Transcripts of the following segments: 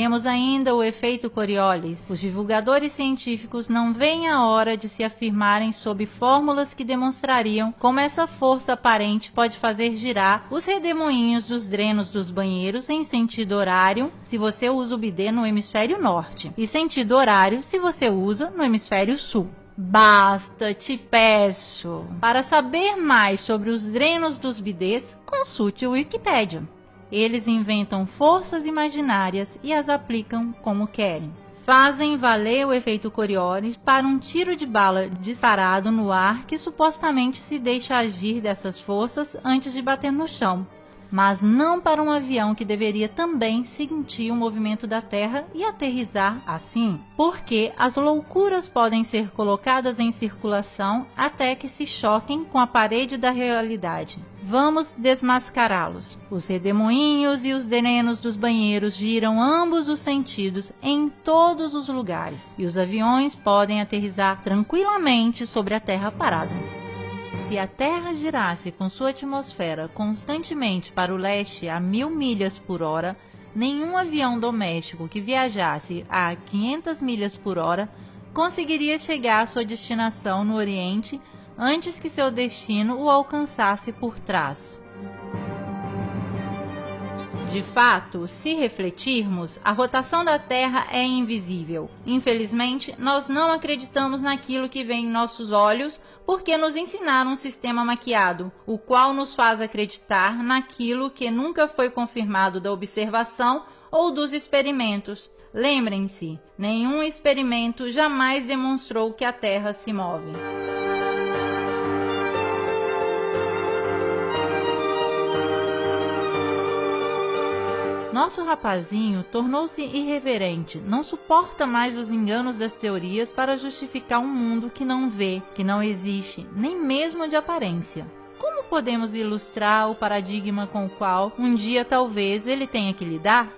Temos ainda o efeito Coriolis. Os divulgadores científicos não veem a hora de se afirmarem sob fórmulas que demonstrariam como essa força aparente pode fazer girar os redemoinhos dos drenos dos banheiros em sentido horário se você usa o bidê no hemisfério norte e sentido horário se você usa no hemisfério sul. Basta, te peço! Para saber mais sobre os drenos dos bidês, consulte o Wikipédia. Eles inventam forças imaginárias e as aplicam como querem. Fazem valer o efeito Coriolis para um tiro de bala disparado no ar que supostamente se deixa agir dessas forças antes de bater no chão, mas não para um avião que deveria também sentir o movimento da Terra e aterrissar assim, porque as loucuras podem ser colocadas em circulação até que se choquem com a parede da realidade. Vamos desmascará-los. Os redemoinhos e os drenos dos banheiros giram ambos os sentidos em todos os lugares, e os aviões podem aterrissar tranquilamente sobre a Terra parada. Se a Terra girasse com sua atmosfera constantemente para o leste a 1000 milhas por hora, nenhum avião doméstico que viajasse a 500 milhas por hora conseguiria chegar à sua destinação no Oriente antes que seu destino o alcançasse por trás. De fato, se refletirmos, a rotação da Terra é invisível. Infelizmente, nós não acreditamos naquilo que vê em nossos olhos porque nos ensinaram um sistema maquiado, o qual nos faz acreditar naquilo que nunca foi confirmado da observação ou dos experimentos. Lembrem-se, nenhum experimento jamais demonstrou que a Terra se move. Nosso rapazinho tornou-se irreverente, não suporta mais os enganos das teorias para justificar um mundo que não vê, que não existe, nem mesmo de aparência. Como podemos ilustrar o paradigma com o qual um dia talvez ele tenha que lidar?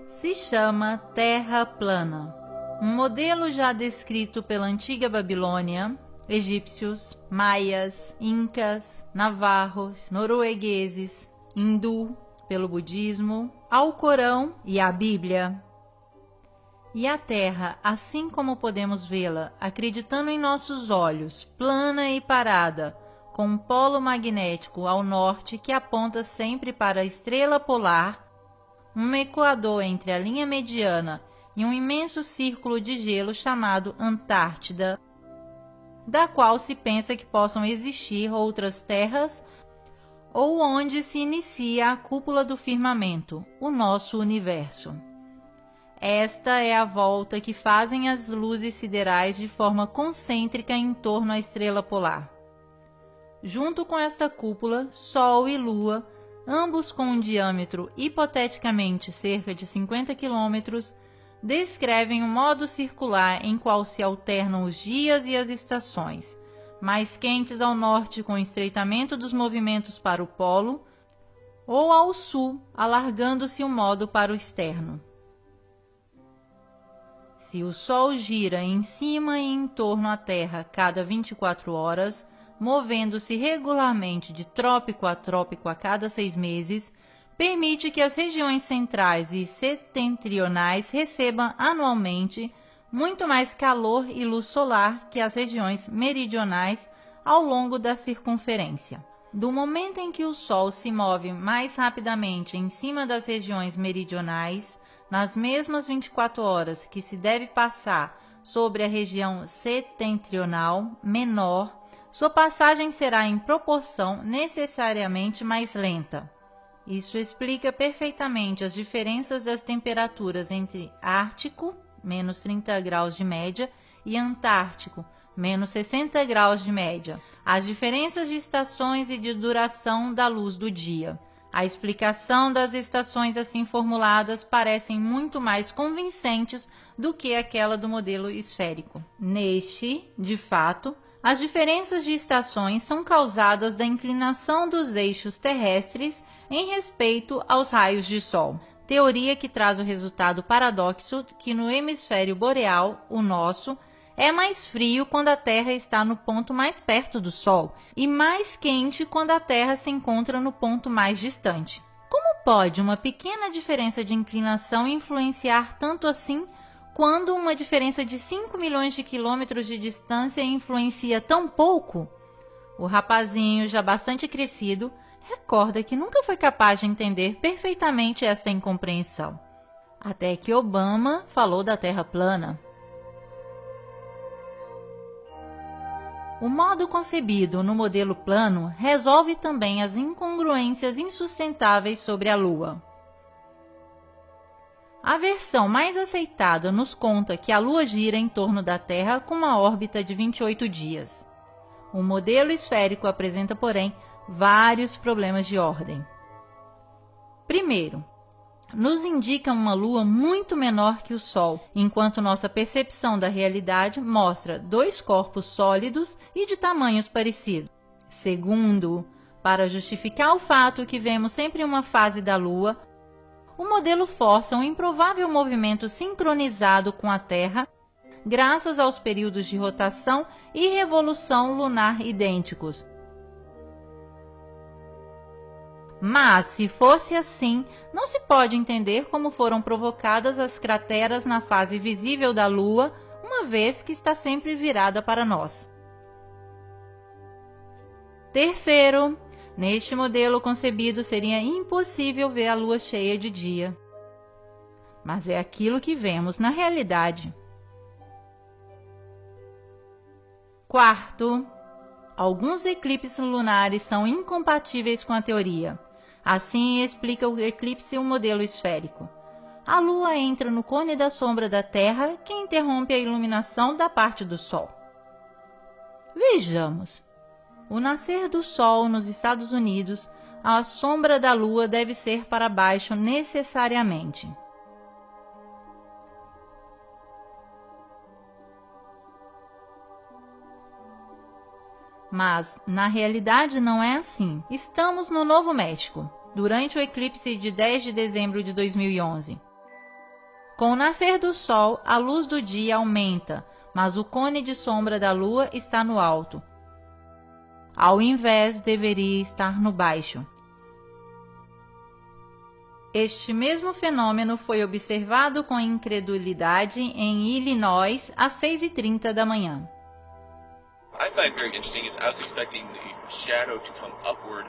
Se chama Terra plana. Um modelo já descrito pela antiga Babilônia, egípcios, maias, incas, navarros, noruegueses, hindu, pelo budismo, ao Corão e à Bíblia. E a Terra, assim como podemos vê-la, acreditando em nossos olhos, plana e parada, com um polo magnético ao norte que aponta sempre para a estrela polar, um equador entre a linha mediana e um imenso círculo de gelo chamado Antártida, da qual se pensa que possam existir outras terras ou onde se inicia a cúpula do firmamento, o nosso universo. Esta é a volta que fazem as luzes siderais de forma concêntrica em torno à estrela polar. Junto com esta cúpula, Sol e Lua, ambos com um diâmetro hipoteticamente cerca de 50 km, descrevem um modo circular em qual se alternam os dias e as estações, mais quentes ao norte com o estreitamento dos movimentos para o polo, ou ao sul, alargando-se o modo para o externo. Se o Sol gira em cima e em torno à Terra cada 24 horas, movendo-se regularmente de trópico a trópico a cada 6 meses, permite que as regiões centrais e setentrionais recebam anualmente muito mais calor e luz solar que as regiões meridionais ao longo da circunferência. Do momento em que o Sol se move mais rapidamente em cima das regiões meridionais, nas mesmas 24 horas que se deve passar sobre a região setentrional menor, sua passagem será em proporção necessariamente mais lenta. Isso explica perfeitamente as diferenças das temperaturas entre Ártico, menos 30 graus de média, e Antártico, menos 60 graus de média, as diferenças de estações e de duração da luz do dia. A explicação das estações assim formuladas parecem muito mais convincentes do que aquela do modelo esférico. Neste, de fato, as diferenças de estações são causadas da inclinação dos eixos terrestres em respeito aos raios de Sol. Teoria que traz o resultado paradoxo que no hemisfério boreal, o nosso, é mais frio quando a Terra está no ponto mais perto do Sol e mais quente quando a Terra se encontra no ponto mais distante. Como pode uma pequena diferença de inclinação influenciar tanto assim quando uma diferença de 5 milhões de quilômetros de distância influencia tão pouco? O rapazinho, já bastante crescido, recorda que nunca foi capaz de entender perfeitamente esta incompreensão. Até que Obama falou da Terra plana. O modo concebido no modelo plano resolve também as incongruências insustentáveis sobre a Lua. A versão mais aceitada nos conta que a Lua gira em torno da Terra com uma órbita de 28 dias. O modelo esférico apresenta, porém, vários problemas de ordem. Primeiro, nos indica uma Lua muito menor que o Sol, enquanto nossa percepção da realidade mostra dois corpos sólidos e de tamanhos parecidos. Segundo, para justificar o fato que vemos sempre uma fase da Lua, o modelo força um improvável movimento sincronizado com a Terra, graças aos períodos de rotação e revolução lunar idênticos. Mas, se fosse assim, não se pode entender como foram provocadas as crateras na fase visível da Lua, uma vez que está sempre virada para nós. Terceiro, neste modelo concebido seria impossível ver a Lua cheia de dia. Mas é aquilo que vemos na realidade. Quarto, alguns eclipses lunares são incompatíveis com a teoria. Assim explica o eclipse um modelo esférico. A Lua entra no cone da sombra da Terra, que interrompe a iluminação da parte do Sol. Vejamos. O nascer do Sol nos Estados Unidos, a sombra da Lua deve ser para baixo necessariamente. Mas, na realidade, não é assim. Estamos no Novo México, durante o eclipse de 10 de dezembro de 2011. Com o nascer do Sol, a luz do dia aumenta, mas o cone de sombra da Lua está no alto. Ao invés, deveria estar no baixo. Este mesmo fenômeno foi observado com incredulidade em Illinois às 6h30 da manhã. I find very interesting is I was expecting the shadow to come upward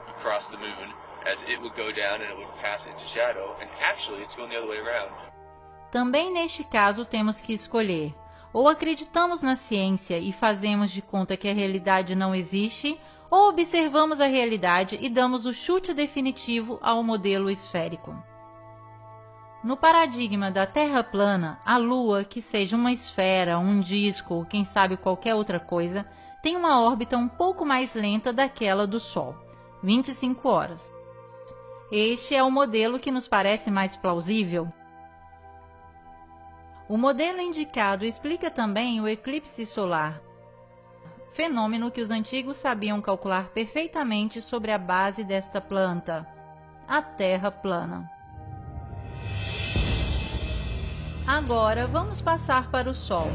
across the moon as it would go down and it would pass into shadow, and actually it's going the other way around. Também neste caso temos que escolher: ou acreditamos na ciência e fazemos de conta que a realidade não existe, ou observamos a realidade e damos o chute definitivo ao modelo esférico. No paradigma da Terra plana, a Lua, que seja uma esfera, um disco ou quem sabe qualquer outra coisa, tem uma órbita um pouco mais lenta daquela do Sol, 25 horas. Este é o modelo que nos parece mais plausível. O modelo indicado explica também o eclipse solar, fenômeno que os antigos sabiam calcular perfeitamente sobre a base desta planta, a Terra plana. Agora vamos passar para o Sol.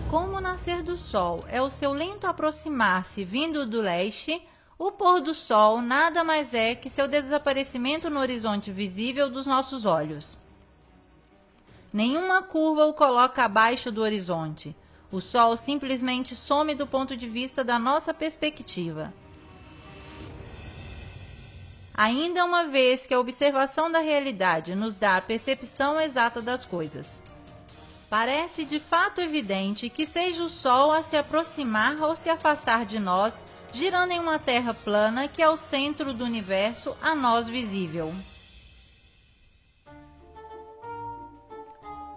Como o nascer do Sol é o seu lento aproximar-se vindo do leste, o pôr do Sol nada mais é que seu desaparecimento no horizonte visível dos nossos olhos. Nenhuma curva o coloca abaixo do horizonte. O Sol simplesmente some do ponto de vista da nossa perspectiva. Ainda uma vez que a observação da realidade nos dá a percepção exata das coisas. Parece de fato evidente que seja o Sol a se aproximar ou se afastar de nós, girando em uma Terra plana que é o centro do universo a nós visível.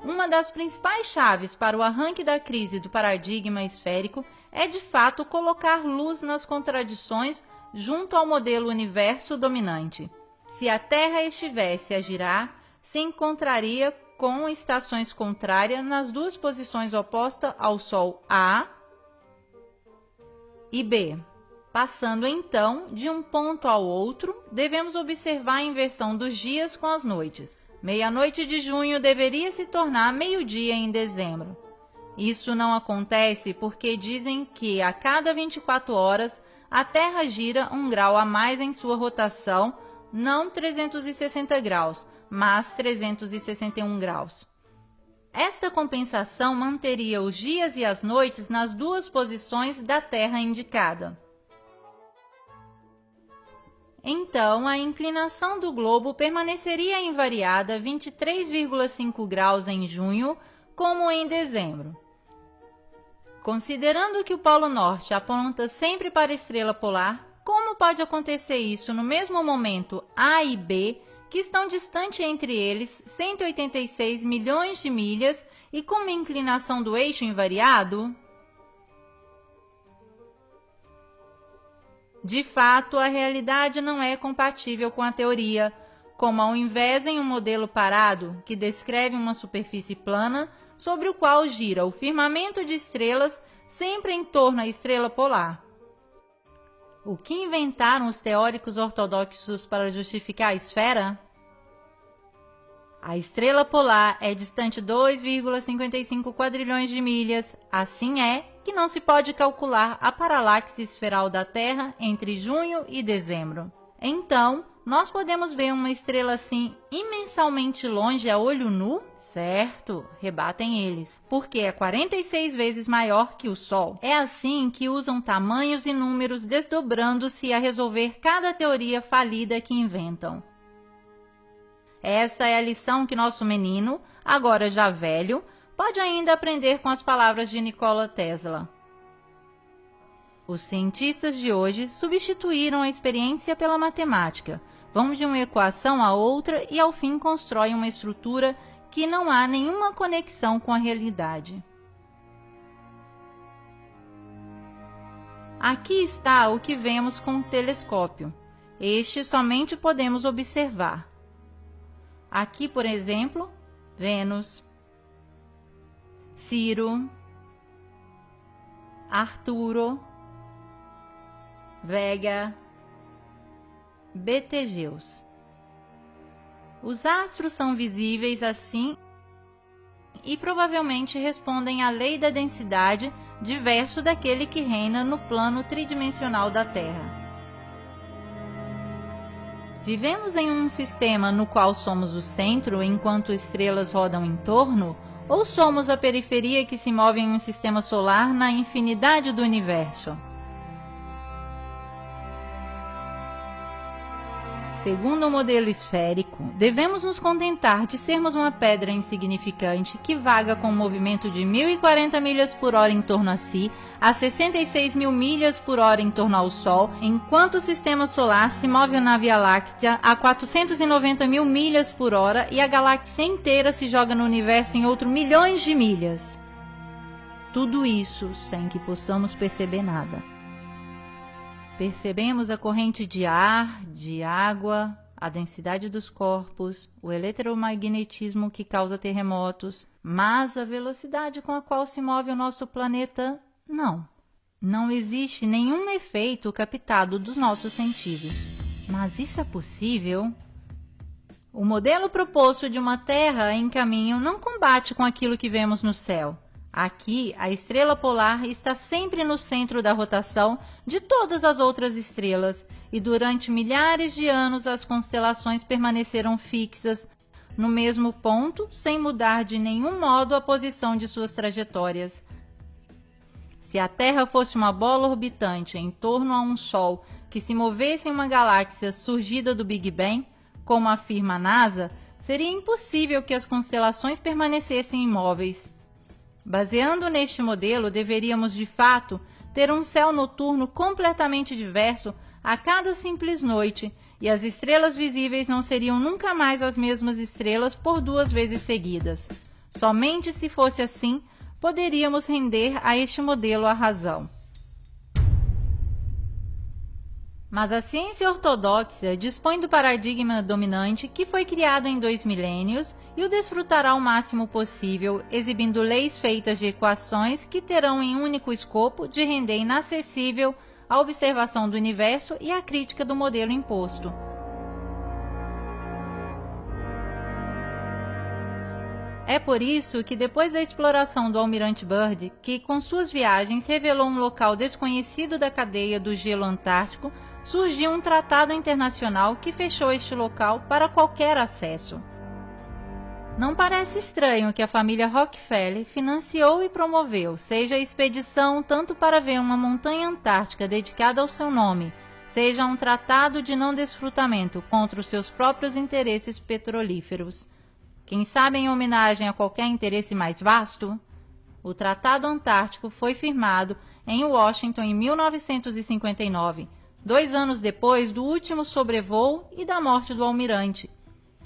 Uma das principais chaves para o arranque da crise do paradigma esférico é de fato colocar luz nas contradições junto ao modelo universo dominante. Se a Terra estivesse a girar, se encontraria com estações contrárias nas duas posições opostas ao Sol A e B. Passando então de um ponto ao outro, devemos observar a inversão dos dias com as noites. Meia-noite de junho deveria se tornar meio-dia em dezembro. Isso não acontece porque dizem que a cada 24 horas a Terra gira 1 grau a mais em sua rotação, não 360 graus, mas 361 graus. Esta compensação manteria os dias e as noites nas duas posições da Terra indicada. Então, a inclinação do globo permaneceria invariada 23,5 graus em junho, como em dezembro. Considerando que o Polo Norte aponta sempre para a estrela polar, como pode acontecer isso no mesmo momento A e B, que estão distantes entre eles 186 milhões de milhas e com uma inclinação do eixo invariado? De fato, a realidade não é compatível com a teoria, como ao invés em um modelo parado, que descreve uma superfície plana, sobre o qual gira o firmamento de estrelas sempre em torno à estrela polar. O que inventaram os teóricos ortodoxos para justificar a esfera? A estrela polar é distante 2,55 quadrilhões de milhas, assim é que não se pode calcular a paralaxe esferal da Terra entre junho e dezembro. Então, nós podemos ver uma estrela assim imensamente longe a olho nu? Certo, rebatem eles, porque é 46 vezes maior que o Sol. É assim que usam tamanhos e números desdobrando-se a resolver cada teoria falida que inventam. Essa é a lição que nosso menino, agora já velho, pode ainda aprender com as palavras de Nikola Tesla. Os cientistas de hoje substituíram a experiência pela matemática, vão de uma equação a outra e ao fim constroem uma estrutura que não há nenhuma conexão com a realidade. Aqui está o que vemos com o telescópio. Este somente podemos observar. Aqui, por exemplo, Vênus, Ciro, Arturo, Vega, Betelgeuse. Os astros são visíveis assim e provavelmente respondem à lei da densidade diverso daquele que reina no plano tridimensional da Terra. Vivemos em um sistema no qual somos o centro enquanto estrelas rodam em torno, ou somos a periferia que se move em um sistema solar na infinidade do universo? Segundo o modelo esférico, devemos nos contentar de sermos uma pedra insignificante que vaga com um movimento de 1.040 milhas por hora em torno a si, a 66 mil milhas por hora em torno ao Sol, enquanto o sistema solar se move na Via Láctea a 490 mil milhas por hora e a galáxia inteira se joga no universo em outros milhões de milhas. Tudo isso sem que possamos perceber nada. Percebemos a corrente de ar, de água, a densidade dos corpos, o eletromagnetismo que causa terremotos, mas a velocidade com a qual se move o nosso planeta, não. Não existe nenhum efeito captado dos nossos sentidos. Mas isso é possível? O modelo proposto de uma Terra em caminho não combate com aquilo que vemos no céu. Aqui, a estrela polar está sempre no centro da rotação de todas as outras estrelas e durante milhares de anos as constelações permaneceram fixas no mesmo ponto, sem mudar de nenhum modo a posição de suas trajetórias. Se a Terra fosse uma bola orbitante em torno a um Sol que se movesse em uma galáxia surgida do Big Bang, como afirma a NASA, seria impossível que as constelações permanecessem imóveis. Baseando neste modelo, deveríamos, de fato, ter um céu noturno completamente diverso a cada simples noite, e as estrelas visíveis não seriam nunca mais as mesmas estrelas por 2 vezes seguidas. Somente se fosse assim, poderíamos render a este modelo a razão. Mas a ciência ortodoxa dispõe do paradigma dominante que foi criado em 2 milênios e o desfrutará o máximo possível, exibindo leis feitas de equações que terão em único escopo de render inacessível a observação do universo e a crítica do modelo imposto. É por isso que depois da exploração do almirante Byrd, que com suas viagens revelou um local desconhecido da cadeia do gelo antártico, surgiu um tratado internacional que fechou este local para qualquer acesso. Não parece estranho que a família Rockefeller financiou e promoveu, seja a expedição tanto para ver uma montanha antártica dedicada ao seu nome, seja um tratado de não desfrutamento contra os seus próprios interesses petrolíferos. Quem sabe em homenagem a qualquer interesse mais vasto? O Tratado Antártico foi firmado em Washington em 1959, 2 anos depois do último sobrevoo e da morte do almirante.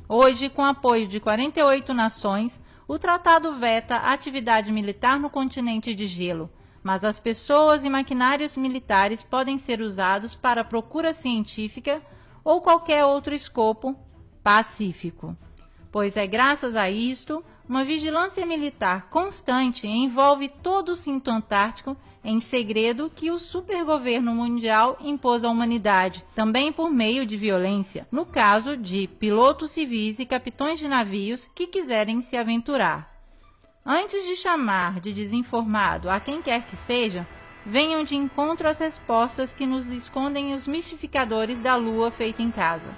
Hoje, com apoio de 48 nações, o tratado veta a atividade militar no continente de gelo, mas as pessoas e maquinários militares podem ser usados para procura científica ou qualquer outro escopo pacífico. Pois é graças a isto, uma vigilância militar constante envolve todo o cinto antártico em segredo que o supergoverno mundial impôs à humanidade, também por meio de violência, no caso de pilotos civis e capitães de navios que quiserem se aventurar. Antes de chamar de desinformado a quem quer que seja, venham de encontro às respostas que nos escondem os mistificadores da Lua feita em casa.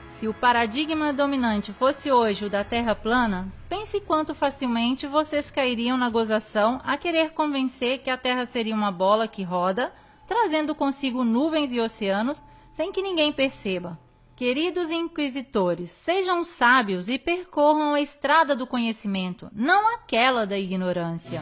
Se o paradigma dominante fosse hoje o da Terra plana, pense quanto facilmente vocês cairiam na gozação a querer convencer que a Terra seria uma bola que roda, trazendo consigo nuvens e oceanos, sem que ninguém perceba. Queridos inquisitores, sejam sábios e percorram a estrada do conhecimento, não aquela da ignorância.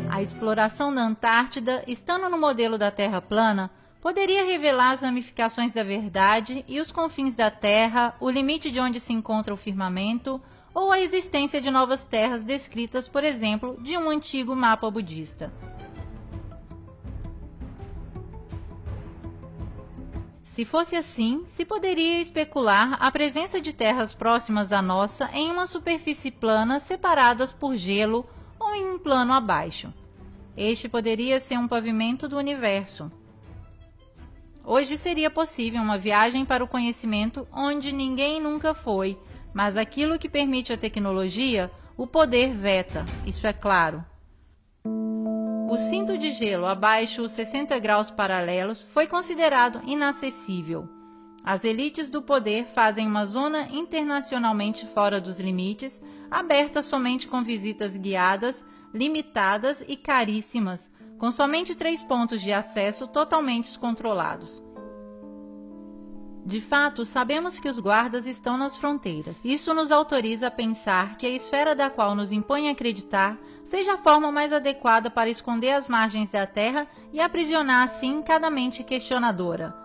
A exploração da Antártida, estando no modelo da Terra plana, poderia revelar as ramificações da verdade e os confins da Terra, o limite de onde se encontra o firmamento, ou a existência de novas terras descritas, por exemplo, de um antigo mapa budista. Se fosse assim, se poderia especular a presença de terras próximas à nossa em uma superfície plana separadas por gelo ou em um plano abaixo. Este poderia ser um pavimento do universo. Hoje seria possível uma viagem para o conhecimento onde ninguém nunca foi, mas aquilo que permite a tecnologia, o poder veta, isso é claro. O cinto de gelo abaixo os 60 graus paralelos foi considerado inacessível. As elites do poder fazem uma zona internacionalmente fora dos limites, aberta somente com visitas guiadas, limitadas e caríssimas, com somente 3 pontos de acesso totalmente controlados. De fato, sabemos que os guardas estão nas fronteiras. Isso nos autoriza a pensar que a esfera da qual nos impõe acreditar seja a forma mais adequada para esconder as margens da Terra e aprisionar assim cada mente questionadora.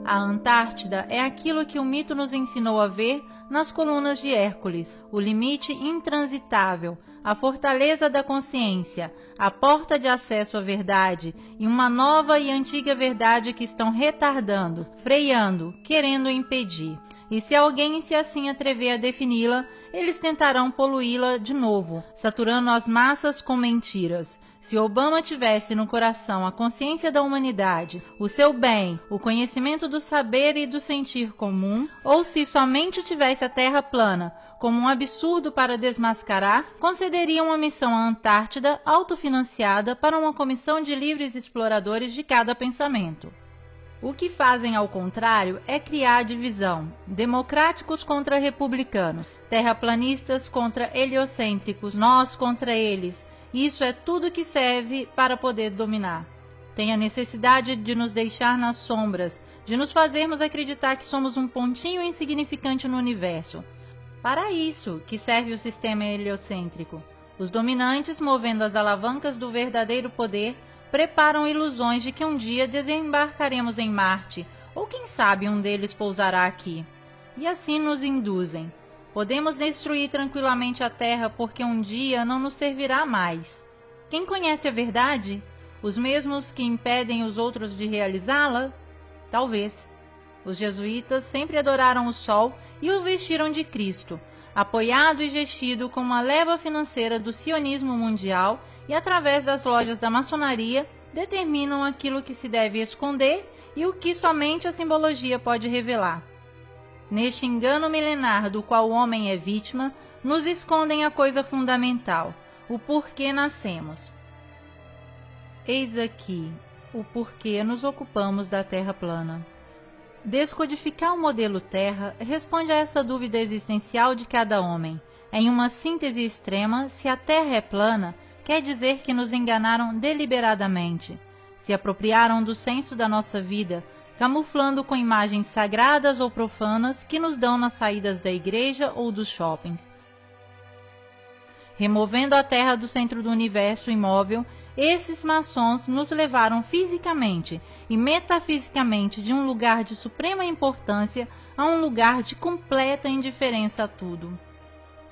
A Antártida é aquilo que o mito nos ensinou a ver nas colunas de Hércules, o limite intransitável, a fortaleza da consciência, a porta de acesso à verdade e uma nova e antiga verdade que estão retardando, freando, querendo impedir. E se alguém se assim atrever a defini-la, eles tentarão poluí-la de novo, saturando as massas com mentiras. Se Obama tivesse no coração a consciência da humanidade, o seu bem, o conhecimento do saber e do sentir comum, ou se somente tivesse a Terra plana como um absurdo para desmascarar, concederia uma missão à Antártida autofinanciada para uma comissão de livres exploradores de cada pensamento. O que fazem, ao contrário, é criar divisão, democráticos contra republicanos, terraplanistas contra heliocêntricos, nós contra eles. Isso é tudo que serve para poder dominar. Tem a necessidade de nos deixar nas sombras, de nos fazermos acreditar que somos um pontinho insignificante no universo. Para isso que serve o sistema heliocêntrico. Os dominantes, movendo as alavancas do verdadeiro poder, preparam ilusões de que um dia desembarcaremos em Marte, ou quem sabe um deles pousará aqui. E assim nos induzem. Podemos destruir tranquilamente a Terra porque um dia não nos servirá mais. Quem conhece a verdade? Os mesmos que impedem os outros de realizá-la? Talvez. Os jesuítas sempre adoraram o Sol e o vestiram de Cristo, apoiado e gestido como a leva financeira do sionismo mundial e, através das lojas da maçonaria, determinam aquilo que se deve esconder e o que somente a simbologia pode revelar. Neste engano milenar do qual o homem é vítima, nos escondem a coisa fundamental, o porquê nascemos. Eis aqui o porquê nos ocupamos da Terra plana. Descodificar o modelo Terra responde a essa dúvida existencial de cada homem. Em uma síntese extrema, se a Terra é plana, quer dizer que nos enganaram deliberadamente. Se apropriaram do senso da nossa vida, camuflando com imagens sagradas ou profanas que nos dão nas saídas da igreja ou dos shoppings. Removendo a Terra do centro do universo imóvel, esses maçons nos levaram fisicamente e metafisicamente de um lugar de suprema importância a um lugar de completa indiferença a tudo.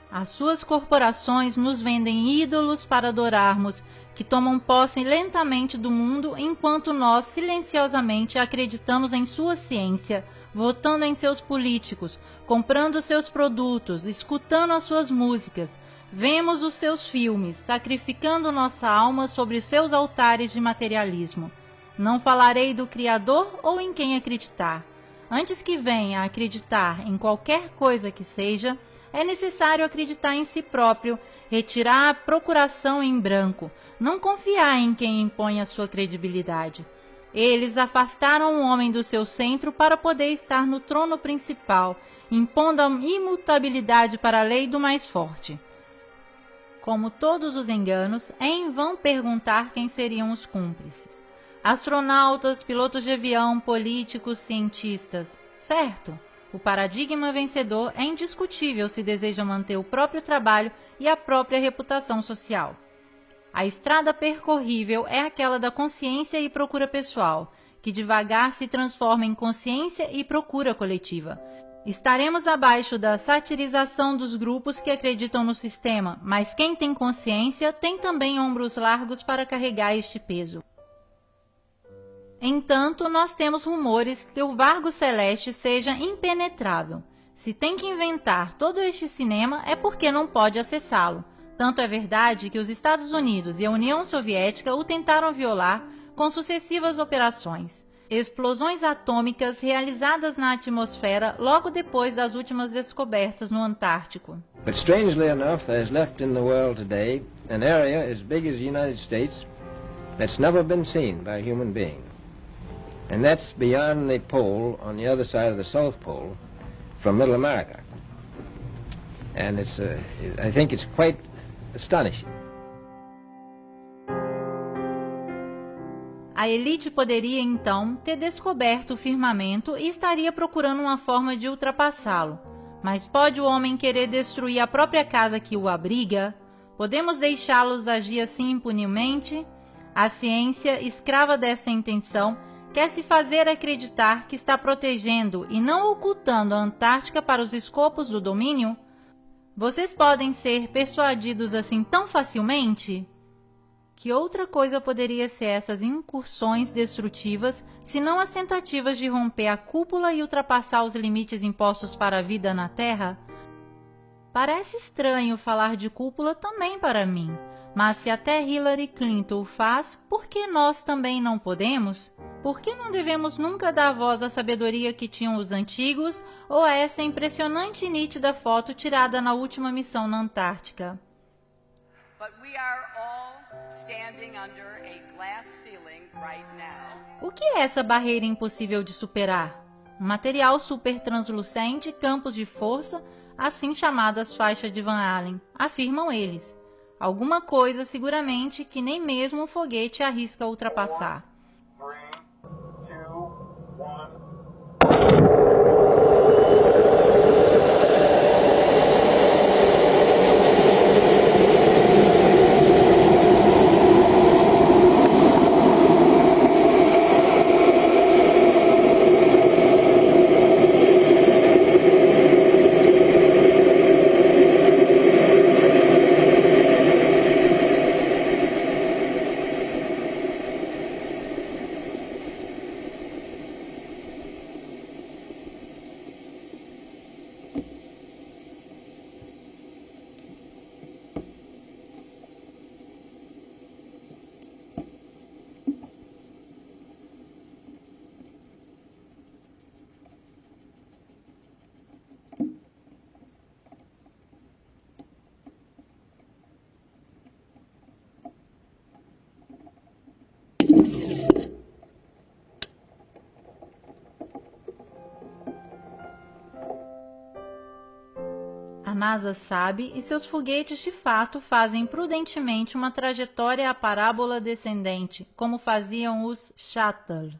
As suas corporações nos vendem ídolos para adorarmos, que tomam posse lentamente do mundo enquanto nós silenciosamente acreditamos em sua ciência, votando em seus políticos, comprando seus produtos, escutando as suas músicas. Vemos os seus filmes, sacrificando nossa alma sobre seus altares de materialismo. Não falarei do Criador ou em quem acreditar. Antes que venha a acreditar em qualquer coisa que seja, é necessário acreditar em si próprio, retirar a procuração em branco, não confiar em quem impõe a sua credibilidade. Eles afastaram o homem do seu centro para poder estar no trono principal, impondo a imutabilidade para a lei do mais forte. Como todos os enganos, é em vão perguntar quem seriam os cúmplices. Astronautas, pilotos de avião, políticos, cientistas. Certo, o paradigma vencedor é indiscutível se deseja manter o próprio trabalho e a própria reputação social. A estrada percorrível é aquela da consciência e procura pessoal, que devagar se transforma em consciência e procura coletiva. Estaremos abaixo da satirização dos grupos que acreditam no sistema, mas quem tem consciência tem também ombros largos para carregar este peso. Entanto, nós temos rumores que o Vargo Celeste seja impenetrável. Se tem que inventar todo este cinema é porque não pode acessá-lo. Tanto é verdade que os Estados Unidos e a União Soviética o tentaram violar com sucessivas operações. Explosões atômicas realizadas na atmosfera logo depois das últimas descobertas no Antártico. But strangely enough, there's left in the world today an area as big as the United States that's never been seen by a human being. And that's beyond the pole, on the other side of the South Pole, from Middle America. And I think it's quite astonishing. A elite poderia, então, ter descoberto o firmamento e estaria procurando uma forma de ultrapassá-lo. Mas pode o homem querer destruir a própria casa que o abriga? Podemos deixá-los agir assim impunemente? A ciência, escrava dessa intenção, quer se fazer acreditar que está protegendo e não ocultando a Antártica para os escopos do domínio? Vocês podem ser persuadidos assim tão facilmente? Que outra coisa poderia ser essas incursões destrutivas, senão as tentativas de romper a cúpula e ultrapassar os limites impostos para a vida na Terra? Parece estranho falar de cúpula também para mim, mas se até Hillary Clinton o faz, por que nós também não podemos? Por que não devemos nunca dar voz à sabedoria que tinham os antigos ou a essa impressionante e nítida foto tirada na última missão na Antártica? But we are all standing under a glass ceiling right now. O que é essa barreira impossível de superar? Um material super translucente, campos de força, assim chamadas faixas de Van Allen, afirmam eles. Alguma coisa, seguramente, que nem mesmo o foguete arrisca ultrapassar. 3, 2, 1... A NASA sabe e seus foguetes de fato fazem prudentemente uma trajetória à parábola descendente, como faziam os Shuttle.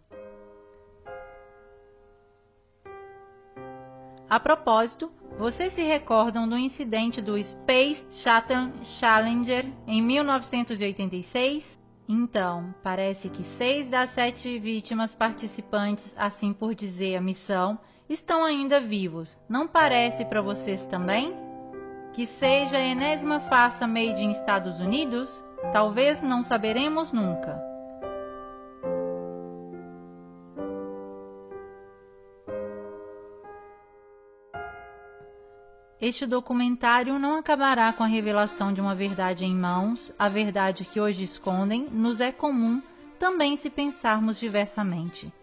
A propósito, vocês se recordam do incidente do Space Shuttle Challenger em 1986? Então, parece que 6 das 7 vítimas participantes, assim por dizer a missão, estão ainda vivos. Não parece para vocês também? Que seja a enésima farsa made in Estados Unidos? Talvez não saberemos nunca. Este documentário não acabará com a revelação de uma verdade em mãos. A verdade que hoje escondem nos é comum também se pensarmos diversamente.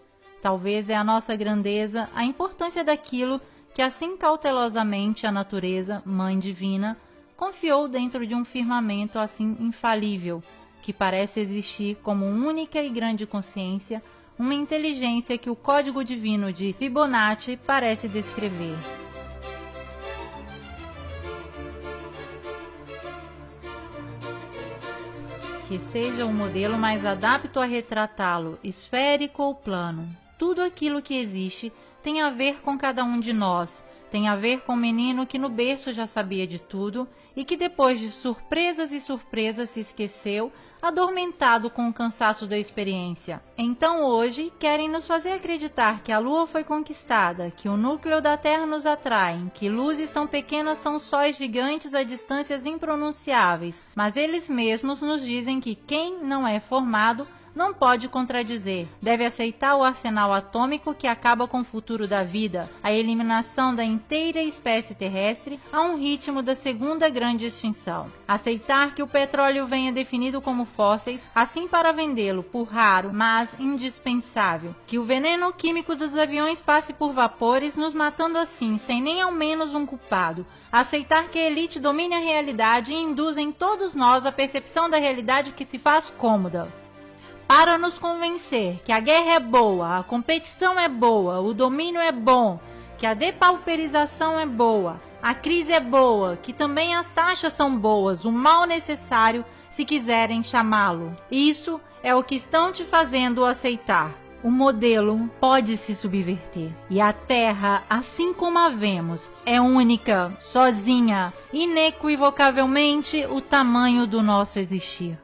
Talvez é a nossa grandeza, a importância daquilo que assim cautelosamente a natureza, Mãe Divina, confiou dentro de um firmamento assim infalível, que parece existir como única e grande consciência, uma inteligência que o código divino de Fibonacci parece descrever. Que seja o modelo mais adapto a retratá-lo, esférico ou plano. Tudo aquilo que existe tem a ver com cada um de nós, tem a ver com o menino que no berço já sabia de tudo e que depois de surpresas e surpresas se esqueceu, adormentado com o cansaço da experiência. Então hoje querem nos fazer acreditar que a Lua foi conquistada, que o núcleo da Terra nos atrai, que luzes tão pequenas são sóis gigantes a distâncias impronunciáveis, mas eles mesmos nos dizem que quem não é formado não pode contradizer, deve aceitar o arsenal atômico que acaba com o futuro da vida, a eliminação da inteira espécie terrestre a um ritmo da segunda grande extinção. Aceitar que o petróleo venha definido como fósseis, assim para vendê-lo por raro, mas indispensável, que o veneno químico dos aviões passe por vapores, nos matando assim, sem nem ao menos um culpado. Aceitar que a elite domine a realidade e induza em todos nós a percepção da realidade que se faz cômoda. Para nos convencer que a guerra é boa, a competição é boa, o domínio é bom, que a depauperização é boa, a crise é boa, que também as taxas são boas, o mal necessário, se quiserem chamá-lo. Isso é o que estão te fazendo aceitar. O modelo pode se subverter. E a Terra, assim como a vemos, é única, sozinha, inequivocavelmente o tamanho do nosso existir.